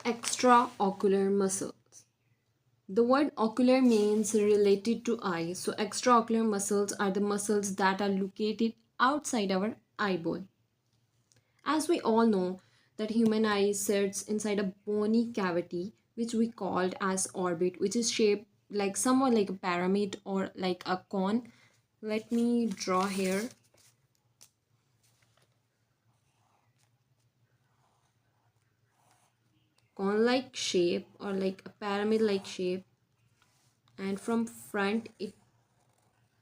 Extraocular muscles. The word ocular means related to eye. So extraocular muscles are the muscles that are located outside our eyeball. As we all know that human eye sits inside a bony cavity which we called as orbit, which is shaped like somewhat like a pyramid or like a cone. Let me draw here. Cone like shape or like a pyramid like shape, and from front it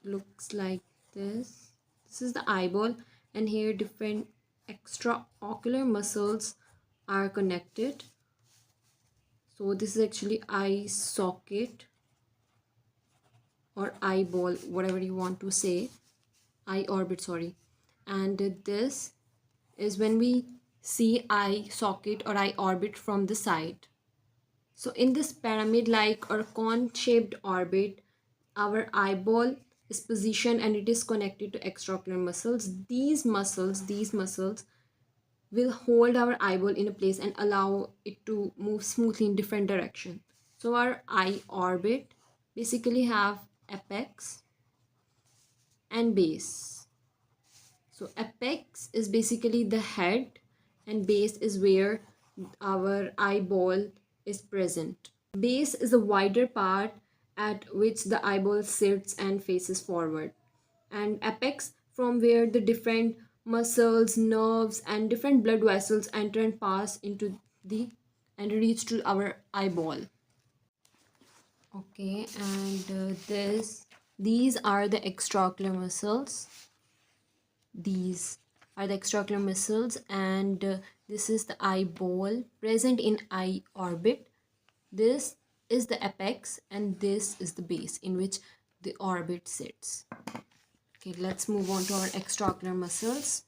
looks like this is the eyeball, and here different extraocular muscles are connected. So this is actually eye socket or eyeball, whatever you want to say, eye orbit, sorry. And this is when we see eye socket or eye orbit from the side. So in this pyramid like or cone shaped orbit, our eyeball is positioned and it is connected to extraocular muscles. These muscles will hold our eyeball in a place and allow it to move smoothly in different directions. So our eye orbit basically have apex and base. So apex is basically the head and base is where our eyeball is present. Base is the wider part at which the eyeball sits and faces forward, and apex from where the different muscles, nerves and different blood vessels enter and pass into the and reach to our eyeball. Okay, and these are the extraocular muscles. These are the extraocular muscles, and this is the eyeball present in eye orbit. This is the apex and this is the base in which the orbit sits. Okay, let's move on to our extraocular muscles.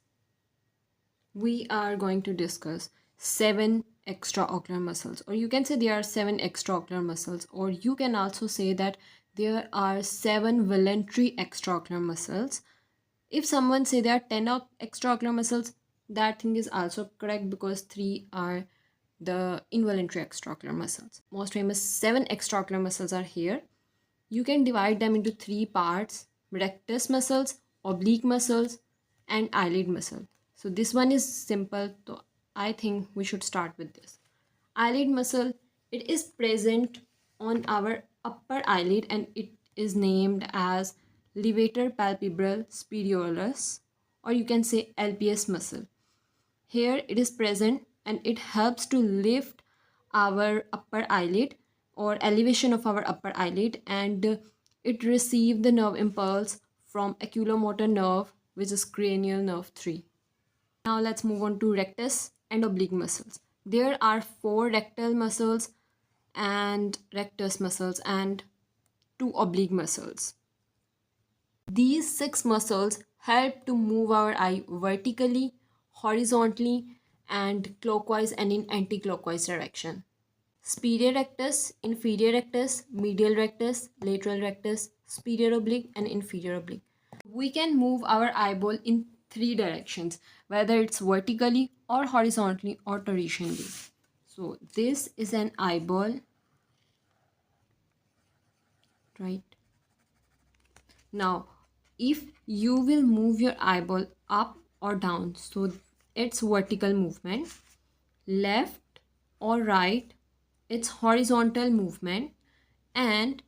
We are going to discuss 7 extraocular muscles, or you can say there are 7 extraocular muscles, or you can also say that there are 7 voluntary extraocular muscles. If someone say there are 10 extraocular muscles, that thing is also correct because 3 are the involuntary extraocular muscles. Most famous 7 extraocular muscles are here. You can divide them into 3 parts: rectus muscles, oblique muscles and eyelid muscle. So this one is simple, so I think we should start with this. Eyelid muscle, it is present on our upper eyelid and it is named as levator palpebral spheriosus, or you can say LPS muscle. Here it is present and it helps to lift our upper eyelid or elevation of our upper eyelid, and it receives the nerve impulse from oculomotor nerve, which is cranial nerve 3. Now let's move on to rectus and oblique muscles. There are 4 rectal muscles and rectus muscles and 2 oblique muscles. These 6 muscles help to move our eye vertically, horizontally and clockwise and in anti-clockwise direction. Superior rectus, inferior rectus, medial rectus, lateral rectus, superior oblique and inferior oblique. We can move our eyeball in 3 directions, whether it's vertically or horizontally or torsionally. So this is an eyeball, right? Now if you will move your eyeball up or down, so it's vertical movement, left or right it's horizontal movement, and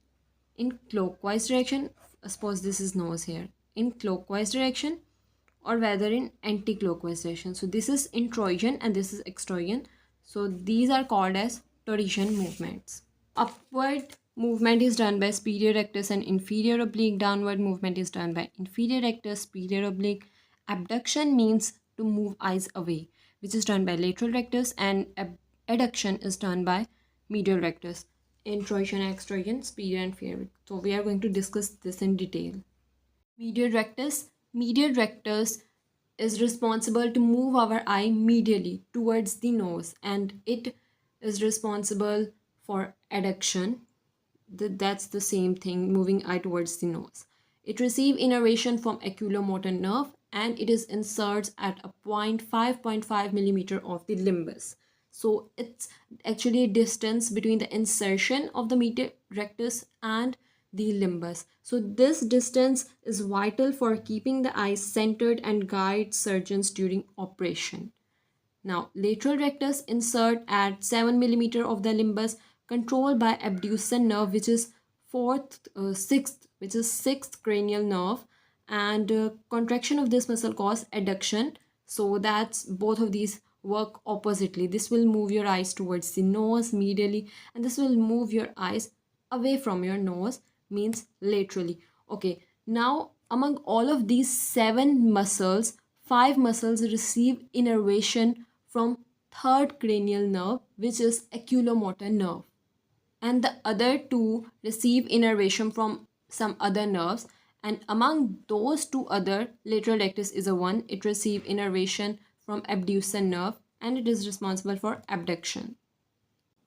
in clockwise direction, suppose this is nose here, in clockwise direction or whether in anti-clockwise direction. So this is introition and this is extroition. So these are called as torsion movements. Upward movement is done by superior rectus and inferior oblique. Downward movement is done by inferior rectus, superior oblique. Abduction means to move eyes away, which is done by lateral rectus, and adduction is done by medial rectus. Introition, extroition, superior and inferior. So we are going to discuss this in detail. Medial rectus. Medial rectus is responsible to move our eye medially towards the nose, and it is responsible for adduction. That's the same thing, moving eye towards the nose. It receives innervation from oculomotor nerve and it is inserts at a 5.5 millimeter of the limbus. So it's actually a distance between the insertion of the medial rectus and the limbus. So this distance is vital for keeping the eyes centered and guide surgeons during operation. Now, lateral rectus insert at 7 millimeter of the limbus, controlled by abducens nerve, which is sixth cranial nerve, and contraction of this muscle cause adduction. So that's both of these work oppositely. This will move your eyes towards the nose medially, and this will move your eyes away from your nose, means laterally. Okay, now among all of these 7 muscles, 5 muscles receive innervation from third cranial nerve, which is oculomotor nerve, and the other 2 receive innervation from some other nerves. And among those 2 other, lateral rectus is a one. It receive innervation from abducens nerve, and it is responsible for abduction.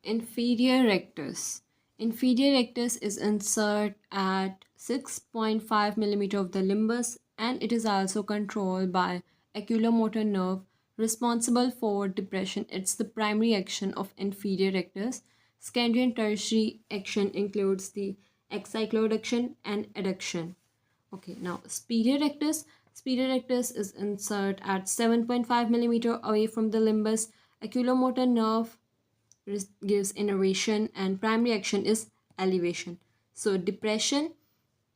Inferior rectus. Inferior rectus is insert at 6.5 millimeter of the limbus, and it is also controlled by oculomotor nerve, responsible for depression. It's the primary action of inferior rectus. Secondary and tertiary action includes the excycloadduction and adduction. Okay, now superior rectus. Superior rectus is insert at 7.5 millimeter away from the limbus. Oculomotor nerve gives innervation, and primary action is elevation. So depression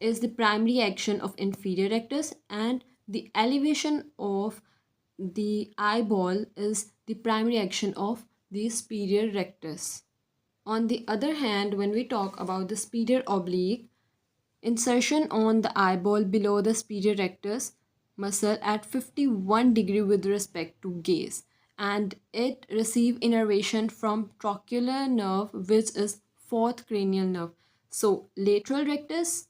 is the primary action of inferior rectus, and the elevation of the eyeball is the primary action of the superior rectus. On the other hand, when we talk about the superior oblique, insertion on the eyeball below the superior rectus muscle at 51 degree with respect to gaze, and it receive innervation from trochlear nerve, which is fourth cranial nerve. So lateral rectus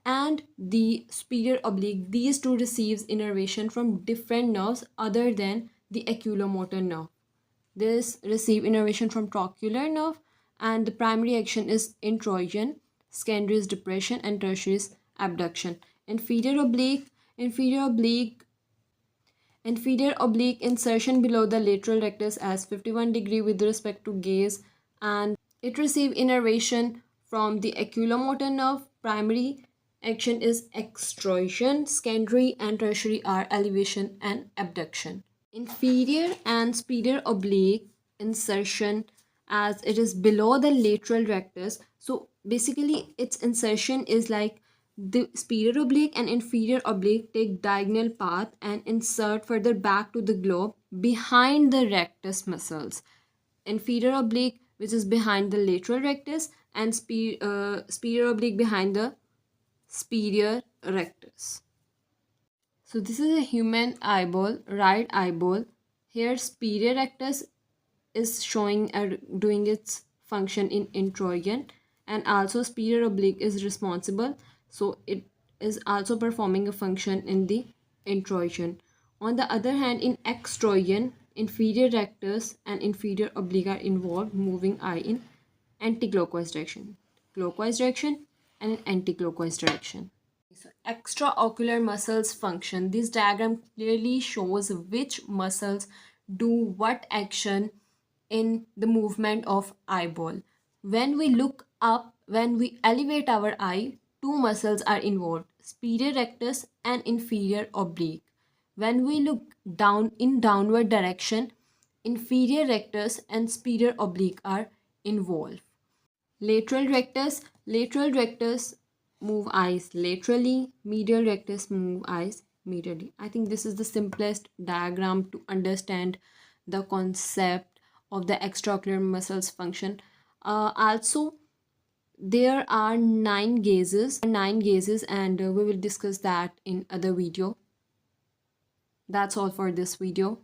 and the superior oblique, these two receives innervation from different nerves other than the oculomotor nerve. This receive innervation from trochlear nerve, and the primary action is introition, secondary is depression, and tertiary is abduction. Inferior oblique insertion below the lateral rectus as 51 degree with respect to gaze, and it receive innervation from the oculomotor nerve. Primary action is extroition, secondary and tertiary are elevation and abduction. Inferior and superior oblique insertion, as it is below the lateral rectus. So basically its insertion is like the superior oblique and inferior oblique take diagonal path and insert further back to the globe behind the rectus muscles. Inferior oblique, which is behind the lateral rectus, and superior oblique behind the superior rectus. So this is a human eyeball, right eyeball. Here superior rectus is showing doing its function in introion, and also superior oblique is responsible. So it is also performing a function in the introion. On the other hand, in extroion, inferior rectus and inferior oblique are involved, moving eye in anti-clockwise direction, clockwise direction, and in anti-clockwise direction. So extraocular muscles function. This diagram clearly shows which muscles do what action in the movement of eyeball. When we look up, when we elevate our eye, 2 muscles are involved, superior rectus and inferior oblique. When we look down in downward direction, inferior rectus and superior oblique are involved. Lateral rectus move eyes laterally, medial rectus move eyes medially. I think this is the simplest diagram to understand the concept of the extraocular muscles function. Also, there are 9 gazes, and we will discuss that in other video. That's all for this video.